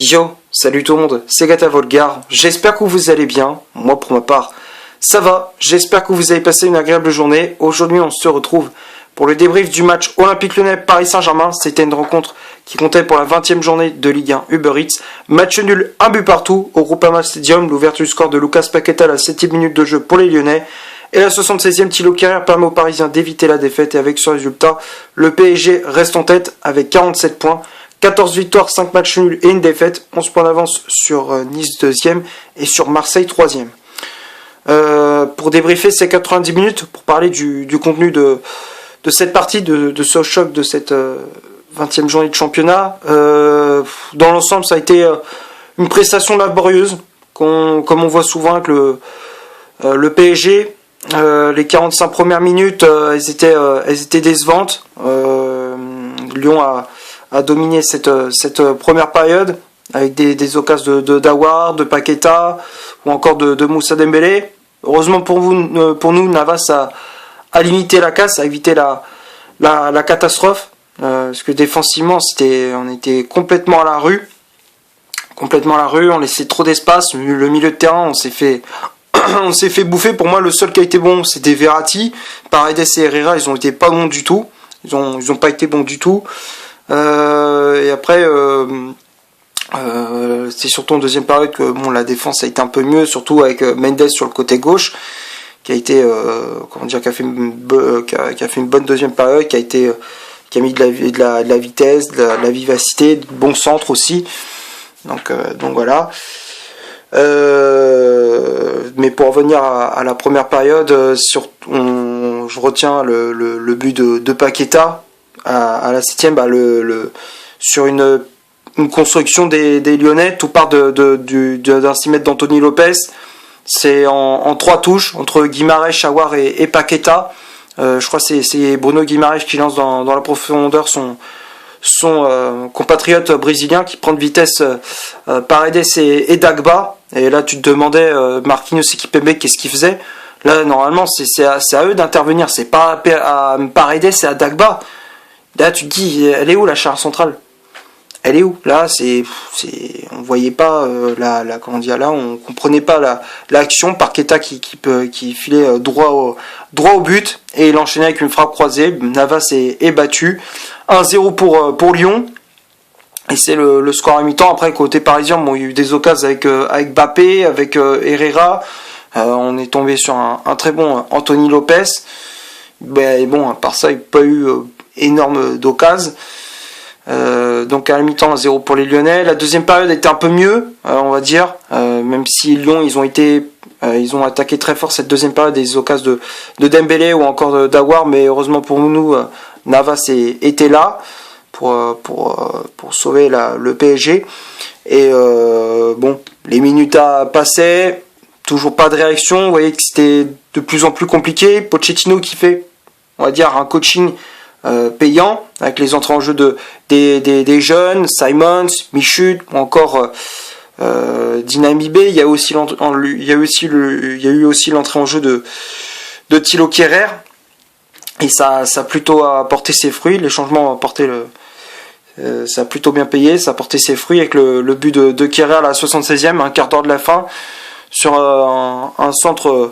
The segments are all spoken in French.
Yo, salut tout le monde, c'est Gata Volgar, j'espère que vous allez bien, moi pour ma part, ça va, j'espère que vous avez passé une agréable journée. Aujourd'hui on se retrouve pour le débrief du match Olympique Lyonnais Paris Saint-Germain. C'était une rencontre qui comptait pour la 20e journée de Ligue 1 Uber Eats. Match nul, un but partout au Groupama Stadium, l'ouverture du score de Lucas Paqueta à la 7e minute de jeu pour les Lyonnais. Et la 76e, Thilo Kehrer permet aux Parisiens d'éviter la défaite et avec ce résultat, le PSG reste en tête avec 47 points. 14 victoires, 5 matchs nuls et une défaite. 11 points d'avance sur Nice 2e et sur Marseille 3e. Pour débriefer ces 90 minutes, pour parler du contenu de cette partie, de ce choc de cette 20e journée de championnat, dans l'ensemble ça a été une prestation laborieuse, comme on voit souvent avec le PSG. Les 45 premières minutes, elles étaient décevantes. Lyon a dominé cette première période avec des occasions de Daouar, de Paqueta ou encore de Moussa Dembélé. Heureusement pour nous, Navas a limité la casse, a évité la catastrophe, parce que défensivement on était complètement à la rue, on laissait trop d'espace. Le milieu de terrain, on s'est fait bouffer. Pour moi, le seul qui a été bon, c'était Verratti. Paredes et Herrera, ils ont été pas bons du tout. Ils ont pas été bons du tout. Et après, c'est surtout en deuxième période que la défense a été un peu mieux, surtout avec Mendes sur le côté gauche, qui a fait une bonne deuxième période, qui a mis de la vitesse, de la vivacité, de bons centres aussi. Donc voilà. Mais pour revenir à la première période, je retiens le but de Paqueta à la 7e, sur une construction des Lyonnais. Tout part d'un 6 mètres d'Anthony Lopez. C'est en 3 touches entre Guimarães, Aouar et Paqueta. Je crois que c'est Bruno Guimarães qui lance dans la profondeur son compatriote brésilien, qui prend de vitesse Paredes et Dagba. Et là tu te demandais, Marquinhos et Kimpembe, qu'est-ce qu'ils faisaient. Là normalement c'est à eux d'intervenir, c'est pas à Paredes et à Dagba. Là tu te dis, elle est où la charge centrale? Elle est où? Là on voyait pas là on comprenait pas l'action. Paqueta qui filait droit au but et il enchaînait avec une frappe croisée. Navas est battu 1-0 pour Lyon. Et c'est le score à mi-temps. Après, côté parisien, il y a eu des occasions avec Mbappé, avec Herrera. On est tombé sur un très bon Anthony Lopez. Et bon, à part ça, il n'y a pas eu énorme d'occasions. Donc à la mi-temps, 1-0 pour les Lyonnais. La deuxième période était un peu mieux, on va dire. Même si Lyon, ils ont attaqué très fort cette deuxième période, des occasions de Dembélé ou encore d'Aouar. Mais heureusement pour nous, Navas était là pour sauver le PSG. Et les minutes passaient, toujours pas de réaction. Vous voyez que c'était de plus en plus compliqué. Pochettino qui fait, on va dire, un coaching payant avec les entrées en jeu des jeunes, Simons, Michut ou encore Dynamibé. Il y a eu aussi l'entrée en jeu de Thilo Kehrer. Et ça a plutôt apporté ses fruits. Les changements ça a plutôt bien payé, ça a porté ses fruits avec le but de Kehrer à la 76e, un quart d'heure de la fin, sur un centre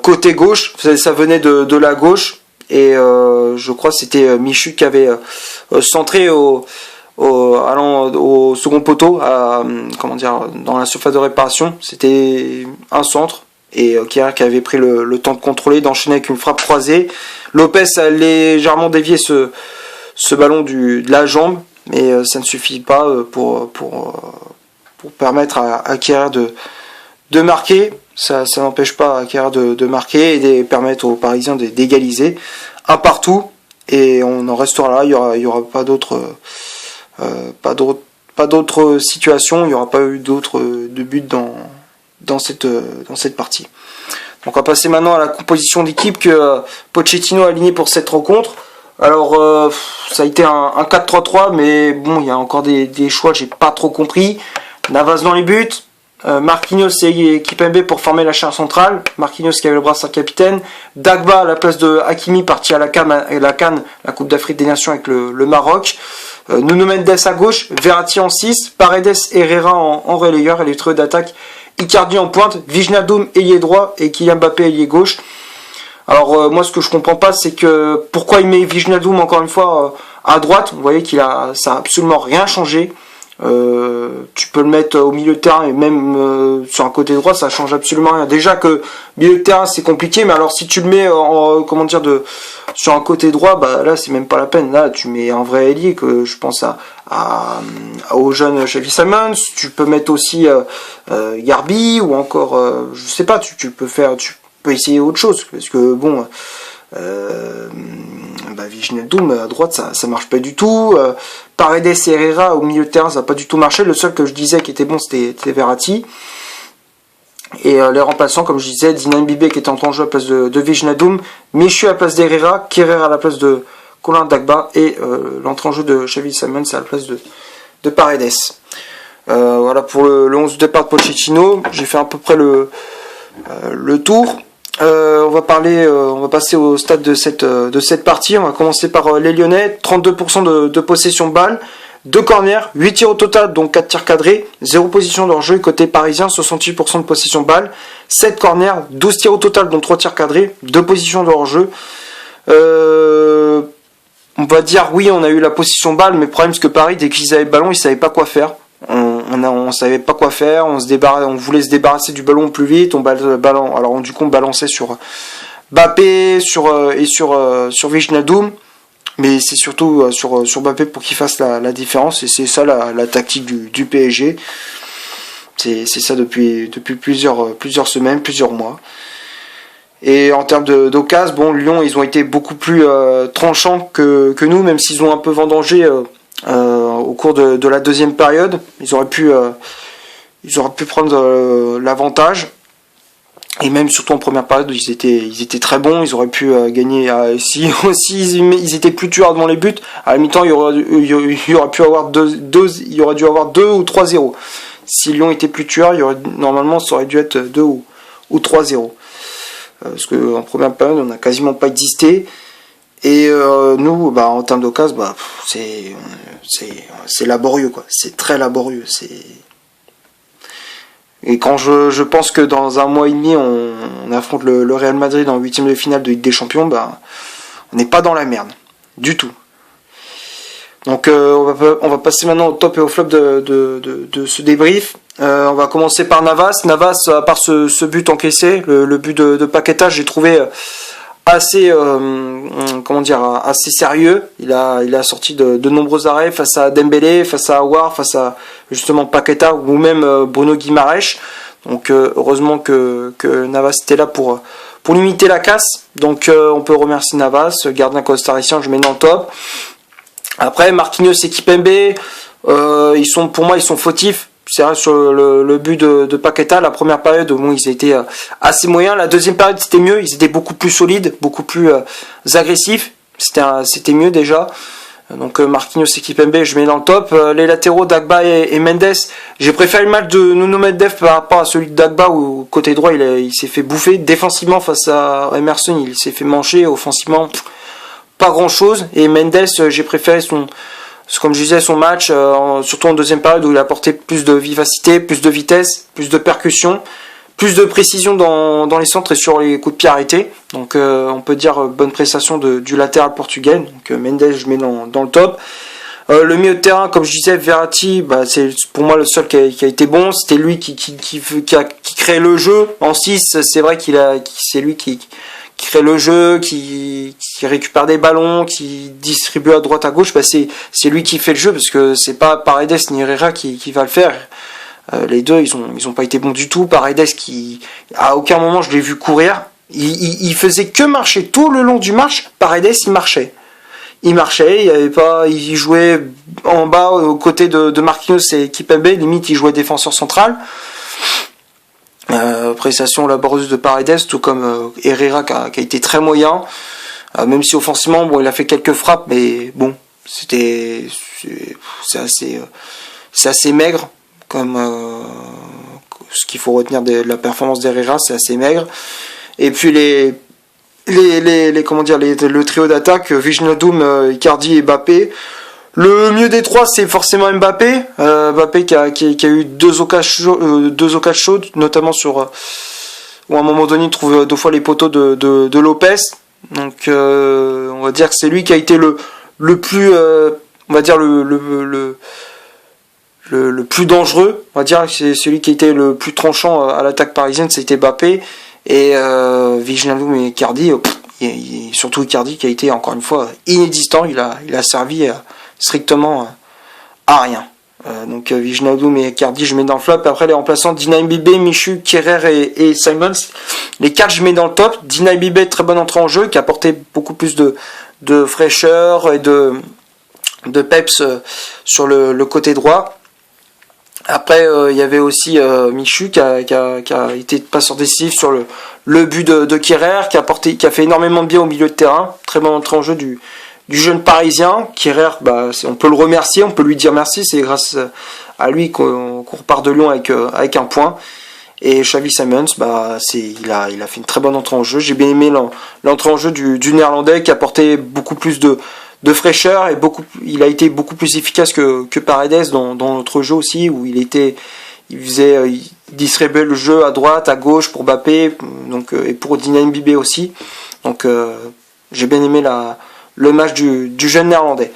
côté gauche. Ça venait de la gauche et je crois que c'était Michut qui avait centré allant au second poteau, dans la surface de réparation. C'était un centre. Et Kehrer qui avait pris le temps de contrôler, d'enchaîner avec une frappe croisée. Lopez a légèrement dévié ce ballon de la jambe, mais ça ne suffit pas pour permettre à Kehrer de marquer. Ça n'empêche pas à Kehrer de marquer et de permettre aux Parisiens d'égaliser un partout. Et on en restera là. Il y aura pas d'autres situations. Il n'y aura pas eu d'autres de buts dans cette partie. Donc on va passer maintenant à la composition d'équipe que Pochettino a alignée pour cette rencontre. Alors ça a été un 4-3-3, mais bon, il y a encore des choix, j'ai pas trop compris. Navas dans les buts, Marquinhos et Kipembe pour former la charnière centrale. Marquinhos qui avait le brassard capitaine. Dagba à la place de Hakimi, parti à la CAN, la Coupe d'Afrique des Nations avec le Maroc. Nuno Mendes à gauche, Verratti en 6, Paredes et Herrera en relayeur et les trio d'attaque. Icardi en pointe, Wijnaldum ailier droit et Kylian Mbappé ailier gauche. Alors moi ce que je comprends pas c'est que pourquoi il met Wijnaldum encore une fois à droite. Vous voyez ça a absolument rien changé. Tu peux le mettre au milieu de terrain et même sur un côté droit ça change absolument rien. Déjà que milieu de terrain c'est compliqué, mais alors si tu le mets sur un côté droit, bah là c'est même pas la peine. Là tu mets un vrai ailier, que je pense au jeune Xavi Simons. Tu peux mettre aussi Garbi ou encore je sais pas, tu peux essayer autre chose parce que bon Wijnaldum à droite ça marche pas du tout. Paredes et Herrera au milieu de terrain ça n'a pas du tout marché. Le seul que je disais qui était bon c'était Verratti. Et les remplaçants, comme je disais, Dinan Bibé qui était en jeu à la place de Wijnaldum, Michu à la place d'Herrera, Kerrer à la place de Colin Dagba et l'entrée en jeu de Xavi Simons à la place de Paredes. Voilà pour le 11 de départ de Pochettino. J'ai fait à peu près le tour. On va passer au stade de cette partie. On va commencer par les Lyonnais. 32% de possession de balle, 2 corners, 8 tirs au total, donc 4 tirs cadrés, 0 position de hors-jeu. Côté parisien, 68% de possession de balle, 7 corners, 12 tirs au total, donc 3 tirs cadrés, 2 positions de hors-jeu. On va dire oui, on a eu la possession de balle, mais le problème c'est que Paris, dès qu'ils avaient le ballon, ils savaient pas quoi faire. On savait pas quoi faire, on voulait se débarrasser du ballon plus vite, on balançait sur Mbappé, sur Wijnaldum, mais c'est surtout sur Mbappé pour qu'il fasse la différence, et c'est ça la tactique du PSG. C'est ça depuis plusieurs semaines, plusieurs mois. Et en termes d'occasion, bon, Lyon, ils ont été beaucoup plus tranchants que nous, même s'ils ont un peu vendangé au cours de la deuxième période. Ils auraient pu prendre l'avantage. Et même surtout en première période, ils étaient très bons. Ils auraient pu gagner. Si aussi ils étaient plus tueurs devant les buts, à la mi-temps, il y aurait dû avoir 2 ou 3-0. Si Lyon était plus tueur, normalement ça aurait dû être 2 ou 3-0. Parce qu'en première période, on n'a quasiment pas existé. Et nous, en termes d'occasion, c'est laborieux, quoi. C'est très laborieux. Et quand je pense que dans un mois et demi, on affronte le Real Madrid en 8e de finale de Ligue des Champions, on n'est pas dans la merde. Du tout. Donc on va passer maintenant au top et au flop de ce débrief. On va commencer par Navas. Navas, à part ce but encaissé, le but de Paqueta, j'ai trouvé assez sérieux. Il a sorti de nombreux arrêts face à Dembélé, face à Aouar, face à justement Paqueta ou même Bruno Guimaraes. Donc heureusement que Navas était là pour limiter la casse. Donc on peut remercier Navas, gardien costaricien, je mets dans le top. Après Marquinhos et Kipembe, pour moi ils sont fautifs. C'est vrai, sur le but de Paqueta, la première période, ils étaient assez moyens. La deuxième période, c'était mieux. Ils étaient beaucoup plus solides, beaucoup plus agressifs. C'était mieux déjà. Donc Marquinhos et Kipembe, je mets dans le top. Les latéraux, Dagba et Mendes. J'ai préféré le match de Nuno Mendes par rapport à celui de Dagba, où côté droit, il s'est fait bouffer. Défensivement, face à Emerson, il s'est fait mancher. Offensivement, pas grand-chose. Et Mendes, j'ai préféré comme je disais, son match, surtout en deuxième période où il a apporté plus de vivacité, plus de vitesse, plus de percussion, plus de précision dans les centres et sur les coups de pied arrêtés. Donc on peut dire bonne prestation du latéral portugais. Donc Mendes, je mets dans le top. Le milieu de terrain, comme je disais, Verratti, c'est pour moi le seul qui a été bon. C'était lui qui crée le jeu. En 6, c'est vrai c'est lui qui crée le jeu, qui récupère des ballons, qui distribue à droite à gauche. C'est lui qui fait le jeu, parce que c'est pas Paredes ni Herrera qui va le faire. Les deux, ils ont pas été bons du tout. Paredes, à aucun moment je l'ai vu courir. Il faisait que marcher tout le long du match. Paredes, il marchait, il jouait en bas aux côtés de Marquinhos et Kipembe. Limite, il jouait défenseur central. Prestation laborieuse de Paredes, tout comme Herrera qui a été très moyen, même si offensivement il a fait quelques frappes, mais bon, c'est assez maigre comme ce qu'il faut retenir de la performance d'Herrera, c'est assez maigre. Et puis le trio d'attaque, Wijnaldum, Icardi et Mbappé. Le mieux des trois, c'est forcément Mbappé. Mbappé qui a eu deux occasions chaudes, notamment où à un moment donné il trouve deux fois les poteaux de Lopez. Donc on va dire que c'est lui qui a été le plus, on va dire le plus dangereux. On va dire que c'est celui qui a été le plus tranchant à l'attaque parisienne, c'était Mbappé. Et Wijnaldum et Icardi, surtout Icardi qui a été encore une fois inexistant. Il a servi strictement à rien. Donc Wijnaldum et Icardi je mets dans le flop. Après les remplaçants, Dina Mbibé, Michu, Kerrer et Simons, les 4 je mets dans le top. Dina Mbibé, très bonne entrée en jeu, qui a apporté beaucoup plus de fraîcheur et de peps sur le côté droit. Après il y avait aussi Michu qui a été passeur décisif sur le but de Kerrer, qui a fait énormément de bien au milieu de terrain. Très bonne entrée en jeu du jeune parisien. Kerrer, on peut le remercier, on peut lui dire merci, c'est grâce à lui qu'on repart de Lyon avec un point. Et Xavi Simons, il a fait une très bonne entrée en jeu. J'ai bien aimé l'entrée en jeu du néerlandais qui a apporté beaucoup plus de fraîcheur et il a été beaucoup plus efficace que Paredes dans notre jeu aussi, où il distribuait le jeu à droite, à gauche pour Mbappé, et pour Dina Mbibé aussi. Donc j'ai bien aimé le match du jeune néerlandais.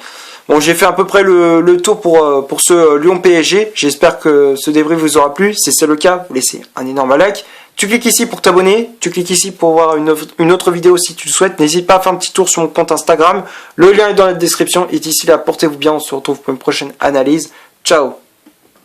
Bon, j'ai fait à peu près le tour pour ce Lyon PSG. J'espère que ce débrief vous aura plu. Si c'est le cas, vous laissez un énorme like. Tu cliques ici pour t'abonner. Tu cliques ici pour voir une autre vidéo si tu le souhaites. N'hésite pas à faire un petit tour sur mon compte Instagram. Le lien est dans la description. Et d'ici là, portez-vous bien. On se retrouve pour une prochaine analyse. Ciao.